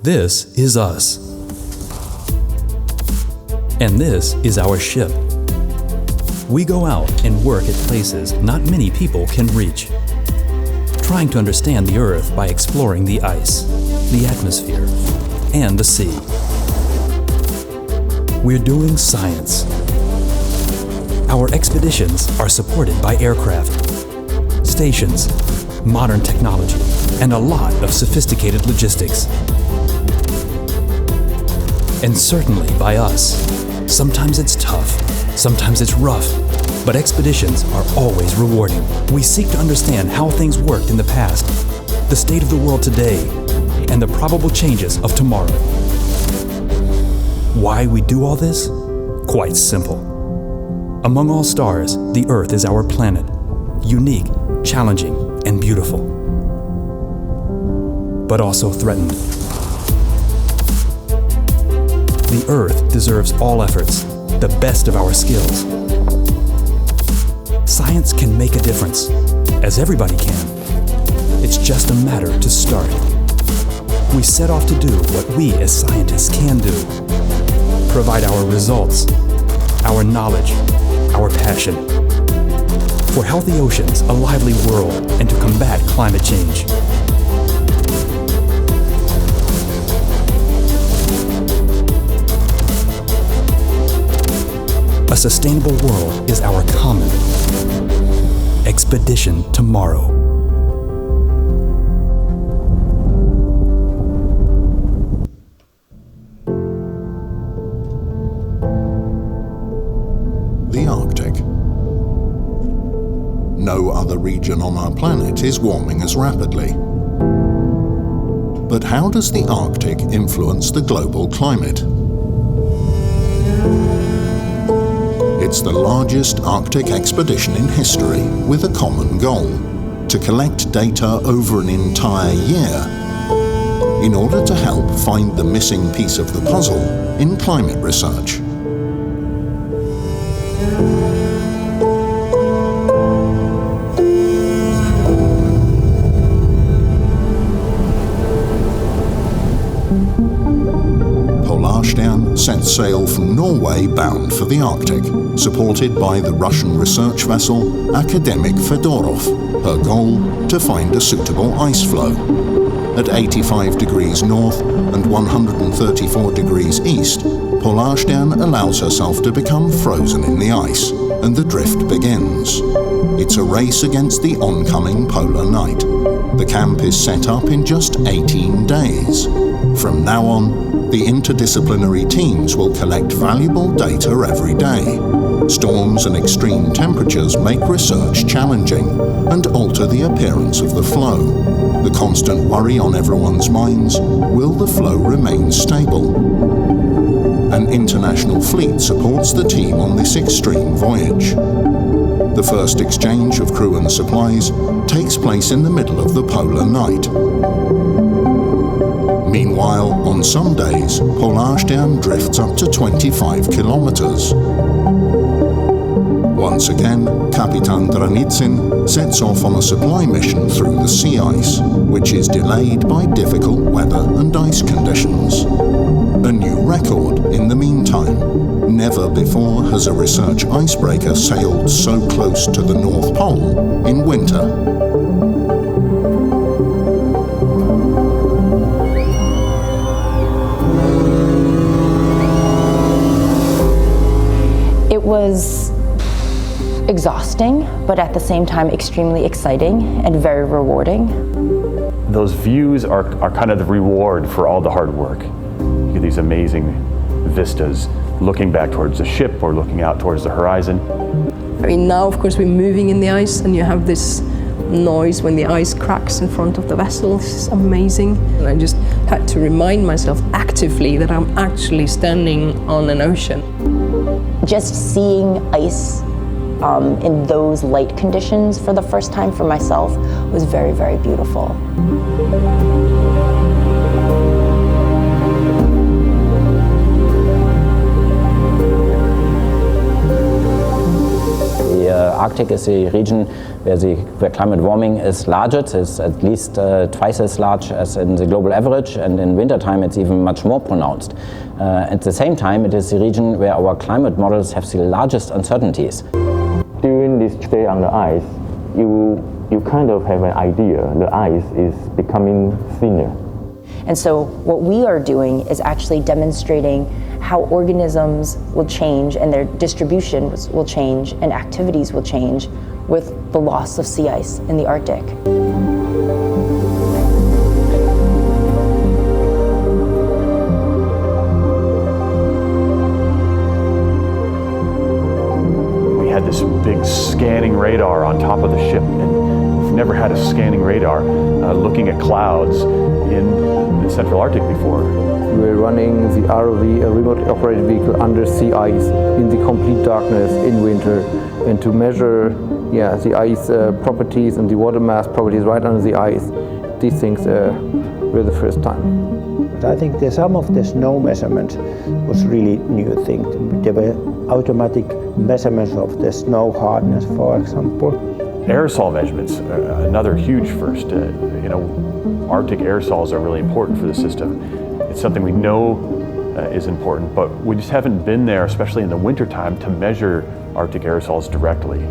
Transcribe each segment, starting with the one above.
This is us. And this is our ship. We go out and work at places not many people can reach, trying to understand the Earth by exploring the ice, the atmosphere, and the sea. We're doing science. Our expeditions are supported by aircraft, stations, modern technology, and a lot of sophisticated logistics. And certainly by us. Sometimes it's tough, sometimes it's rough, but expeditions are always rewarding. We seek to understand how things worked in the past, the state of the world today, and the probable changes of tomorrow. Why we do all this? Quite simple. Among all stars, the Earth is our planet, unique, challenging, and beautiful, but also threatened. The Earth deserves all efforts, the best of our skills. Science can make a difference, as everybody can. It's just a matter to start. We set off to do what we as scientists can do. Provide our results, our knowledge, our passion. For healthy oceans, a lively world, and to combat climate change. A sustainable world is our common expedition tomorrow. The Arctic. No other region on our planet is warming as rapidly. But how does the Arctic influence the global climate? It's the largest Arctic expedition in history with a common goal: to collect data over an entire year in order to help find the missing piece of the puzzle in climate research. Set sail from Norway bound for the Arctic, supported by the Russian research vessel Akademik Fedorov. Her goal, to find a suitable ice flow. At 85 degrees north and 134 degrees east, Polarstern allows herself to become frozen in the ice, and the drift begins. It's a race against the oncoming polar night. The camp is set up in just 18 days. From now on, the interdisciplinary teams will collect valuable data every day. Storms and extreme temperatures make research challenging and alter the appearance of the flow. The constant worry on everyone's minds: will the flow remain stable? An international fleet supports the team on this extreme voyage. The first exchange of crew and supplies takes place in the middle of the polar night. Meanwhile, on some days, Polarstern drifts up to 25 kilometers. Once again, Kapitan Dranitsin sets off on a supply mission through the sea ice, which is delayed by difficult weather and ice conditions. A new record in the meantime. Never before has a research icebreaker sailed so close to the North Pole in winter. It was exhausting, but at the same time extremely exciting and very rewarding. Those views are kind of the reward for all the hard work. You get these amazing vistas, looking back towards the ship or looking out towards the horizon. I mean, now of course we're moving in the ice and you have this noise when the ice cracks in front of the vessel. This is amazing. And I just had to remind myself actively that I'm actually standing on an ocean. Just seeing ice in those light conditions for the first time for myself was very, very beautiful. Arctic is the region where climate warming is largest. It's at least twice as large as in the global average, and in wintertime it's even much more pronounced. At the same time, it is the region where our climate models have the largest uncertainties. During this stay on the ice, you kind of have an idea the ice is becoming thinner. And so what we are doing is actually demonstrating how organisms will change and their distribution will change and activities will change with the loss of sea ice in the Arctic. We had this big scanning radar on top of the ship, and we've never had a scanning radar looking at clouds in the Central Arctic before. We're running the ROV, a remote operated vehicle, under sea ice in the complete darkness in winter, and to measure the ice properties and the water mass properties right under the ice. These things were the first time. I think some of the snow measurements was really new thing. There were automatic measurements of the snow hardness, for example. Aerosol measurements, another huge first. Arctic aerosols are really important for the system. It's something we know is important, but we just haven't been there, especially in the wintertime, to measure Arctic aerosols directly.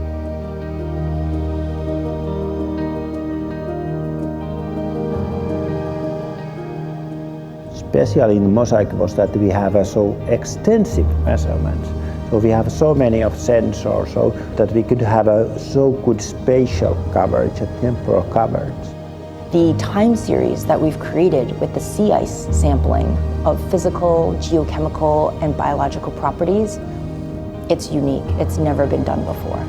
Especially in MOSAiC was that we have so extensive measurements. So we have so many of sensors so that we could have a so good spatial coverage and temporal coverage. The time series that we've created with the sea ice sampling of physical, geochemical, and biological properties, it's unique. It's never been done before.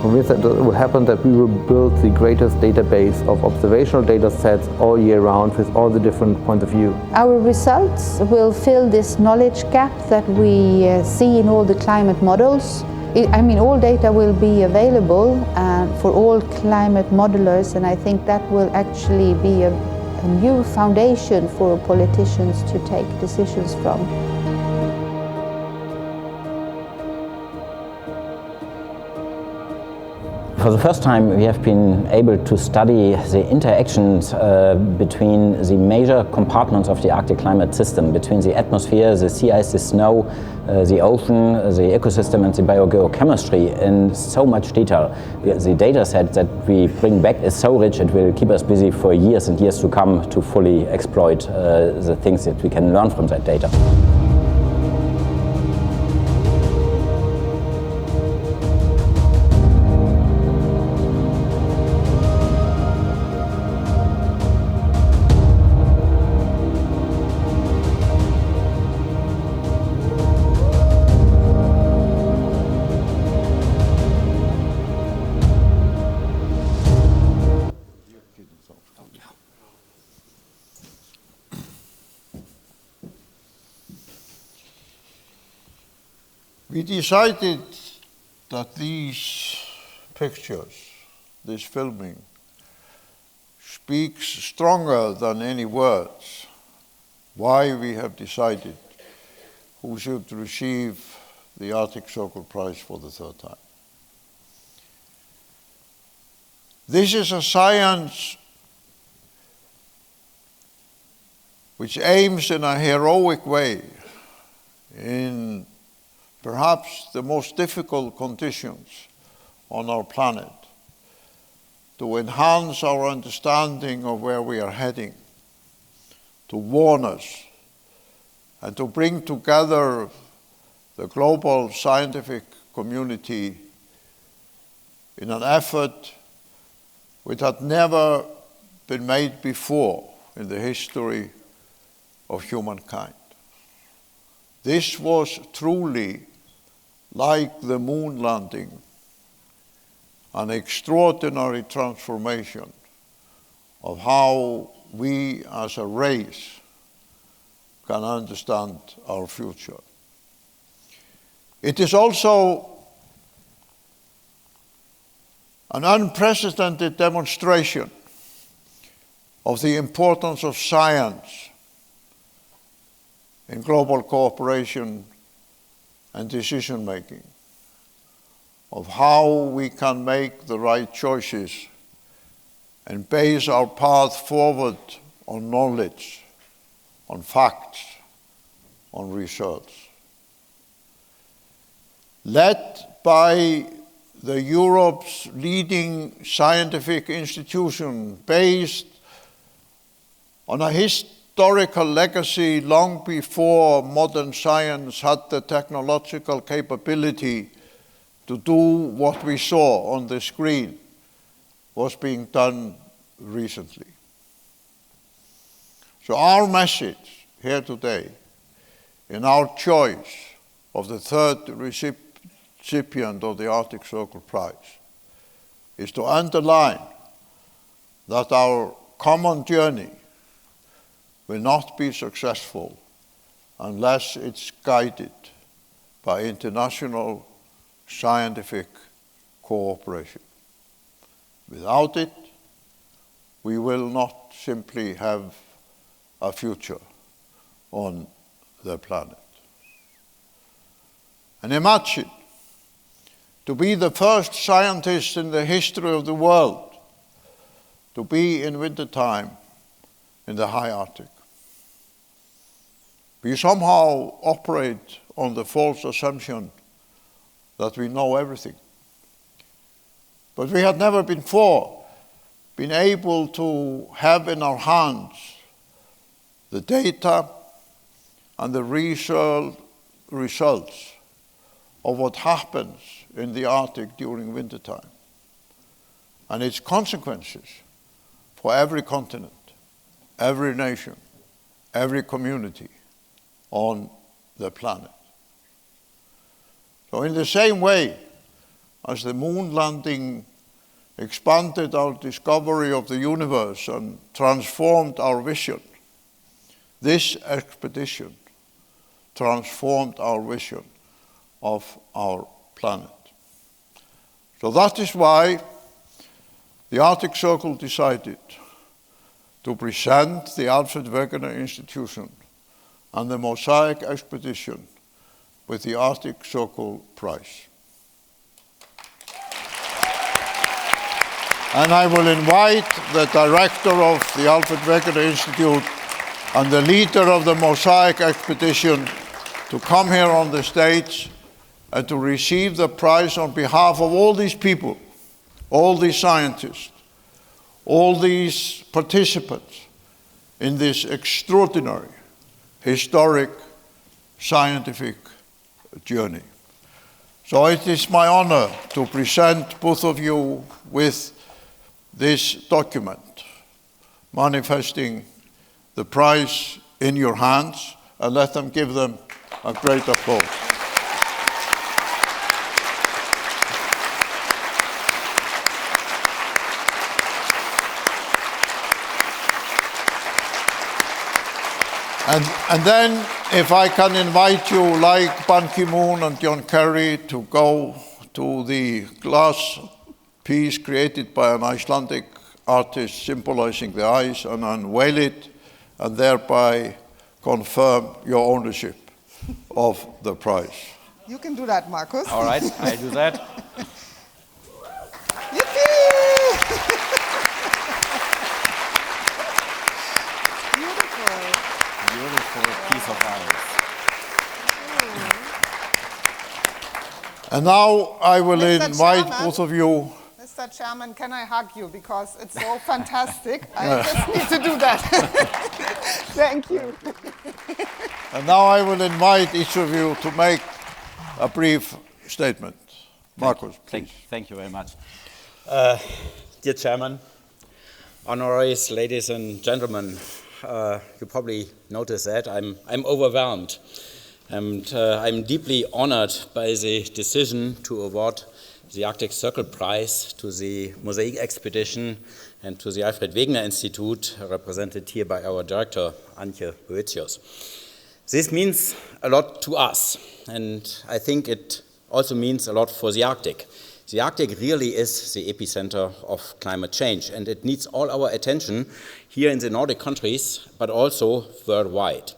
Convinced that it will happen, that we will build the greatest database of observational data sets all year round with all the different points of view. Our results will fill this knowledge gap that we see in all the climate models. All data will be available for all climate modelers, and I think that will actually be a new foundation for politicians to take decisions from. For the first time, we have been able to study the interactions between the major compartments of the Arctic climate system, between the atmosphere, the sea ice, the snow, the ocean, the ecosystem, and the biogeochemistry in so much detail. The data set that we bring back is so rich, it will keep us busy for years and years to come to fully exploit the things that we can learn from that data. We decided that these pictures, this filming, speaks stronger than any words why we have decided who should receive the Arctic Circle Prize for the third time. This is a science which aims in a heroic way in perhaps the most difficult conditions on our planet to enhance our understanding of where we are heading, to warn us, and to bring together the global scientific community in an effort which had never been made before in the history of humankind. This was truly, like the moon landing, an extraordinary transformation of how we as a race can understand our future. It is also an unprecedented demonstration of the importance of science in global cooperation and decision-making. of how we can make the right choices and base our path forward on knowledge, on facts, on research. Led by the Europe's leading scientific institution, based on a historical legacy long before modern science had the technological capability to do what we saw on the screen, was being done recently. So our message here today, in our choice of the third recipient of the Arctic Circle Prize, is to underline that our common journey will not be successful unless it's guided by international scientific cooperation. Without it, we will not simply have a future on the planet. And imagine to be the first scientist in the history of the world to be in wintertime in the high Arctic. We somehow operate on the false assumption that we know everything. But we had never before been able to have in our hands the data and the results of what happens in the Arctic during wintertime and its consequences for every continent, every nation, every community on the planet. So in the same way as the moon landing expanded our discovery of the universe and transformed our vision, this expedition transformed our vision of our planet. So that is why the Arctic Circle decided to present the Alfred Wegener Institution and the MOSAiC expedition with the Arctic Circle Prize. And I will invite the director of the Alfred Wegener Institute and the leader of the MOSAiC expedition to come here on the stage and to receive the prize on behalf of all these people, all these scientists, all these participants in this extraordinary, historic, scientific journey. So it is my honor to present both of you with this document manifesting the prize in your hands, and let them give them a great applause. And then, if I can invite you, like Ban Ki-moon and John Kerry, to go to the glass piece created by an Icelandic artist symbolizing the ice and unveil it, and thereby confirm your ownership of the prize. You can do that, Markus. All right, I do that. Piece of ice. And now I will invite both of you. Mr. Chairman, can I hug you because it's so fantastic? I just need to do that. Thank you. And now I will invite each of you to make a brief statement. Markus, please. Thank you very much. Dear Chairman, honorees, ladies and gentlemen, you probably noticed that I'm overwhelmed, and I'm deeply honored by the decision to award the Arctic Circle Prize to the MOSAiC expedition and to the Alfred Wegener Institute, represented here by our director, Antje Boetius. This means a lot to us, and I think it also means a lot for the Arctic. The Arctic really is the epicenter of climate change, and it needs all our attention here in the Nordic countries, but also worldwide.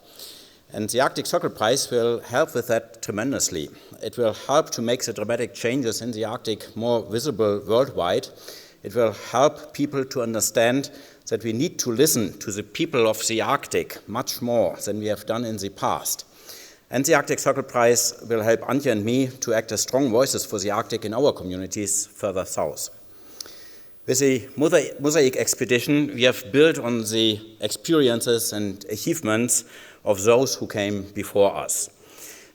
And the Arctic Circle Prize will help with that tremendously. It will help to make the dramatic changes in the Arctic more visible worldwide. It will help people to understand that we need to listen to the people of the Arctic much more than we have done in the past. And the Arctic Circle Prize will help Antje and me to act as strong voices for the Arctic in our communities further south. With the MOSAiC expedition, we have built on the experiences and achievements of those who came before us.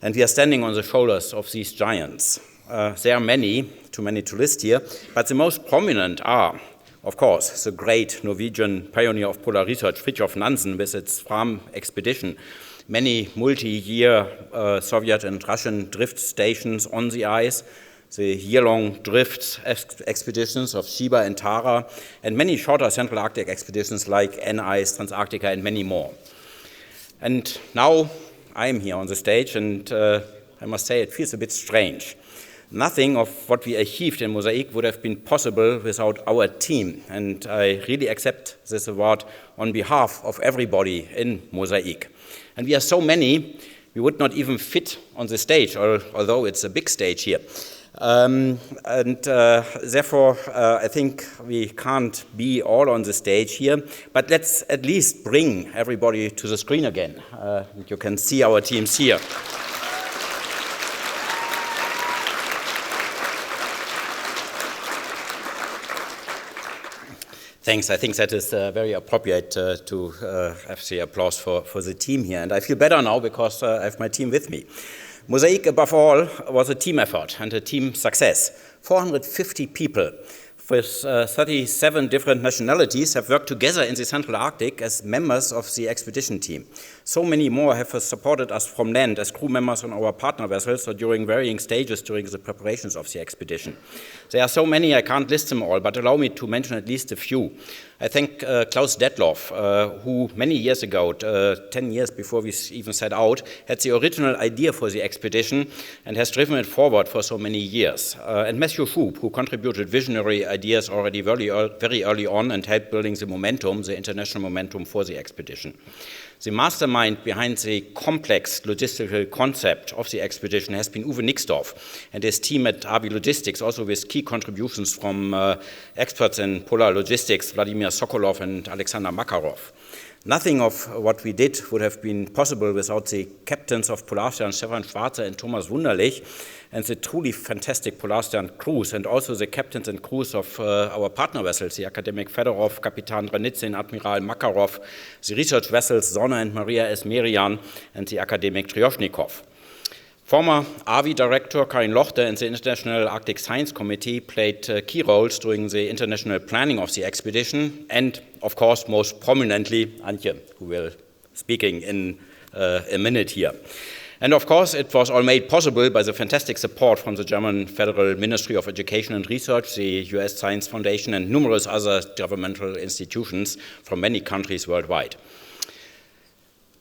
And we are standing on the shoulders of these giants. There are many, too many to list here, but the most prominent are, of course, the great Norwegian pioneer of polar research, Fridtjof Nansen, with its Fram expedition, many multi-year Soviet and Russian drift stations on the ice, the year-long drift expeditions of Shiba and Tara, and many shorter Central Arctic expeditions like N-Ice, Transarctica, and many more. And now I am here on the stage, and I must say it feels a bit strange. Nothing of what we achieved in MOSAiC would have been possible without our team, and I really accept this award on behalf of everybody in MOSAiC. And we are so many, we would not even fit on the stage, although it's a big stage here. Therefore, I think we can't be all on the stage here, but let's at least bring everybody to the screen again. You can see our teams here. Thanks. I think that is very appropriate to have the applause for the team here. And I feel better now because I have my team with me. MOSAiC, above all, was a team effort and a team success. 450 people with 37 different nationalities have worked together in the Central Arctic as members of the expedition team. So many more have supported us from land as crew members on our partner vessels or during varying stages during the preparations of the expedition. There are so many, I can't list them all, but allow me to mention at least a few. I thank Klaus Detloff, who many years ago, 10 years before we even set out, had the original idea for the expedition and has driven it forward for so many years. And Matthew Schub, who contributed visionary ideas already very early on and helped building the momentum, the international momentum for the expedition. The mastermind behind the complex logistical concept of the expedition has been Uwe Nixdorf and his team at RV Logistics, also with key contributions from experts in polar logistics, Vladimir Sokolov and Alexander Makarov. Nothing of what we did would have been possible without the captains of Polarstern, Stefan Schwarze and Thomas Wunderlich, and the truly fantastic Polarstern crews, and also the captains and crews of our partner vessels, the Academic Fedorov, Kapitan Ranitsin, Admiral Makarov, the research vessels Sonne and Maria Esmerian, and the Academic Tryoshnikov. Former RV director Karin Lochte and the International Arctic Science Committee played key roles during the international planning of the expedition, and of course, most prominently, Antje, who will be speaking in a minute here. And of course, it was all made possible by the fantastic support from the German Federal Ministry of Education and Research, the US Science Foundation, and numerous other governmental institutions from many countries worldwide.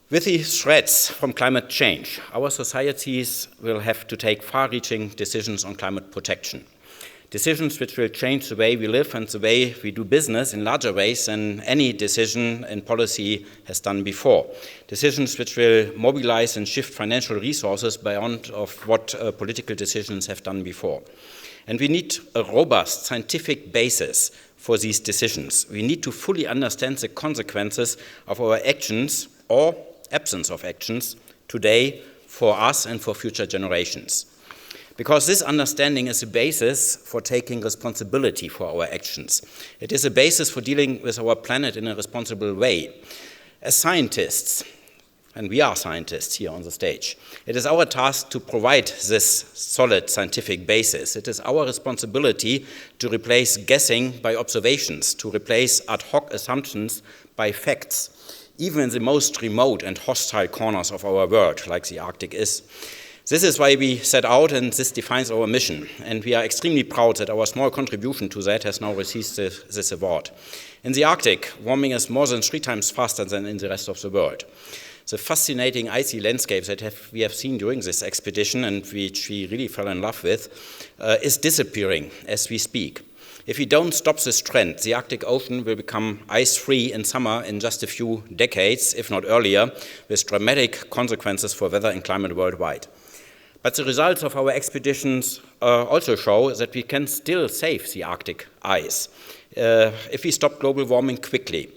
With the threats from climate change, our societies will have to take far-reaching decisions on climate protection. Decisions which will change the way we live and the way we do business in larger ways than any decision in policy has done before. Decisions which will mobilize and shift financial resources beyond of what political decisions have done before. And we need a robust scientific basis for these decisions. We need to fully understand the consequences of our actions or absence of actions today for us and for future generations. Because this understanding is a basis for taking responsibility for our actions. It is a basis for dealing with our planet in a responsible way. As scientists, and we are scientists here on the stage, it is our task to provide this solid scientific basis. It is our responsibility to replace guessing by observations, to replace ad hoc assumptions by facts, even in the most remote and hostile corners of our world, like the Arctic is. This is why we set out, and this defines our mission. And we are extremely proud that our small contribution to that has now received this award. In the Arctic, warming is more than 3 times faster than in the rest of the world. The fascinating icy landscapes that we have seen during this expedition, and which we really fell in love with, is disappearing as we speak. If we don't stop this trend, the Arctic Ocean will become ice-free in summer in just a few decades, if not earlier, with dramatic consequences for weather and climate worldwide. But the results of our expeditions also show that we can still save the Arctic ice if we stop global warming quickly.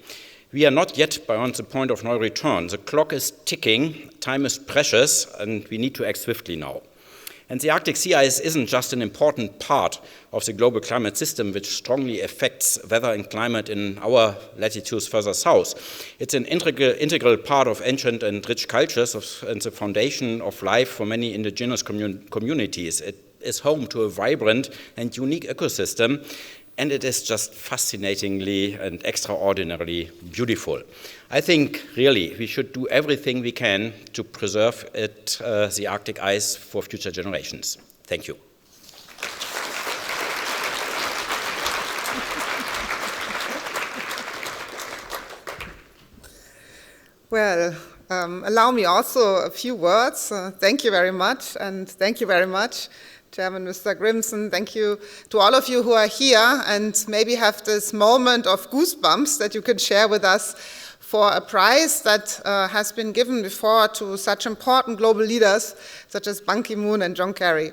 We are not yet beyond the point of no return. The clock is ticking, time is precious, and we need to act swiftly now. And the Arctic sea ice isn't just an important part of the global climate system, which strongly affects weather and climate in our latitudes further south. It's an integral part of ancient and rich cultures and the foundation of life for many indigenous communities. It is home to a vibrant and unique ecosystem, and it is just fascinatingly and extraordinarily beautiful. I think, really, we should do everything we can to preserve it, the Arctic ice for future generations. Thank you. Well, allow me also a few words. Thank you very much, and thank you very much, Chairman Mr. Grimson. Thank you to all of you who are here and maybe have this moment of goosebumps that you can share with us for a prize that has been given before to such important global leaders such as Ban Ki-moon and John Kerry,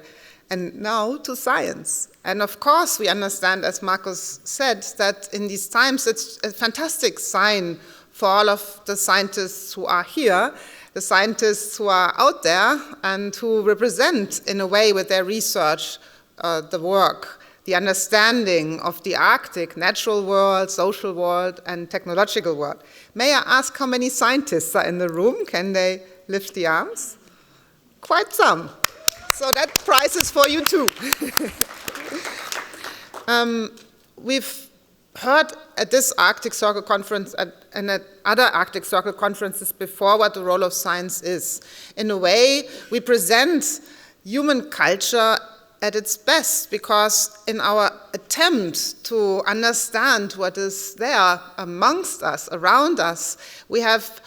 and now to science. And of course, we understand, as Markus said, that in these times it's a fantastic sign for all of the scientists who are here, the scientists who are out there and who represent, in a way, with their research, the work, the understanding of the Arctic natural world, social world, and technological world. May I ask how many scientists are in the room? Can they lift the arms? Quite some. So that prize is for you too. We've heard at this Arctic Circle conference and at other Arctic Circle conferences before what the role of science is. In a way, we present human culture at its best, because in our attempt to understand what is there amongst us, around us, we have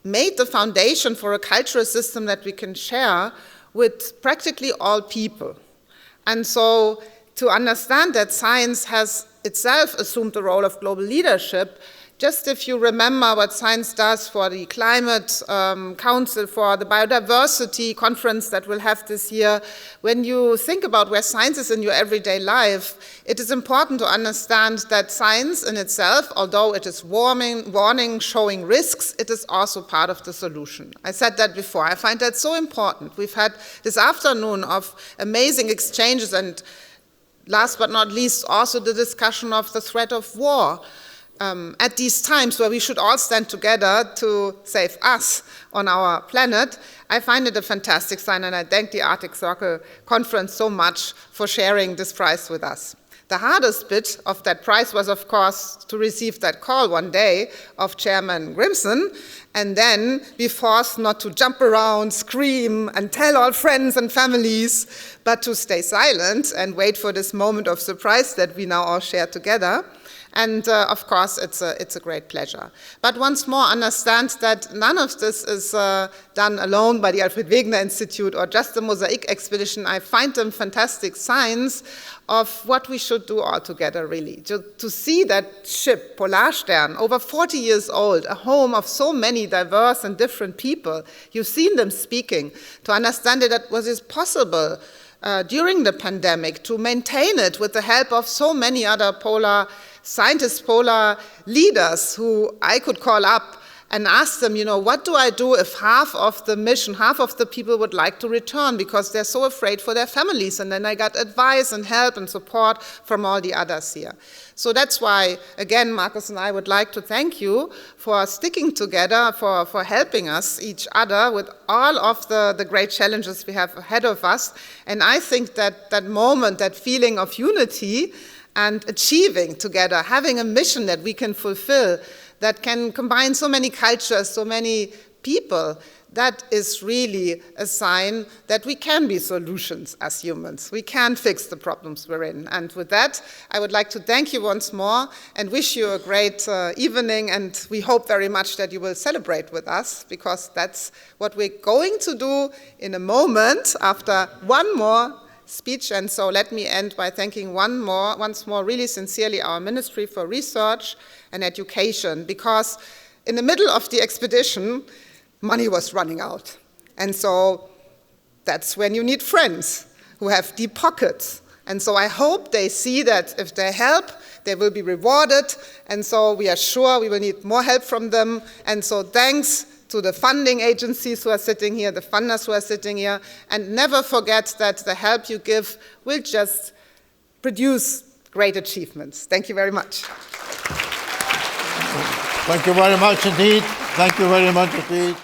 made the foundation for a cultural system that we can share with practically all people. And so to understand that science has itself assumed the role of global leadership, just if you remember what science does for the Climate Council, for the Biodiversity Conference that we'll have this year, when you think about where science is in your everyday life, it is important to understand that science in itself, although it is warning, showing risks, it is also part of the solution. I said that before. I find that so important. We've had this afternoon of amazing exchanges, and last but not least, also the discussion of the threat of war. At these times where we should all stand together to save us on our planet, I find it a fantastic sign, and I thank the Arctic Circle Conference so much for sharing this prize with us. The hardest bit of that prize was, of course, to receive that call one day of Chairman Grimson, and then be forced not to jump around, scream, and tell all friends and families, but to stay silent and wait for this moment of surprise that we now all share together. And of course, it's a great pleasure. But once more, understand that none of this is done alone by the Alfred Wegener Institute or just the MOSAiC expedition. I find them fantastic signs of what we should do all together, really. To see that ship, Polarstern, over 40 years old, a home of so many diverse and different people. You've seen them speaking. To understand that was possible during the pandemic, to maintain it with the help of so many other polar scientists, polar leaders who I could call up and ask them, what do I do if half of the mission, half of the people would like to return because they're so afraid for their families? And then I got advice and help and support from all the others here. So that's why, again, Markus and I would like to thank you for sticking together, for helping us, each other, with all of the great challenges we have ahead of us. And I think that moment, that feeling of unity and achieving together, having a mission that we can fulfill, that can combine so many cultures, so many people, that is really a sign that we can be solutions as humans. We can fix the problems we're in. And with that, I would like to thank you once more and wish you a great evening, and we hope very much that you will celebrate with us, because that's what we're going to do in a moment after one more speech, and so let me end by thanking once more really sincerely our Ministry for Research and Education, because in the middle of the expedition, money was running out. And so that's when you need friends who have deep pockets. And so I hope they see that if they help, they will be rewarded. And so we are sure we will need more help from them. And so thanks to the funding agencies who are sitting here, the funders who are sitting here. And never forget that the help you give will just produce great achievements. Thank you very much. Thank you very much indeed. Thank you very much indeed.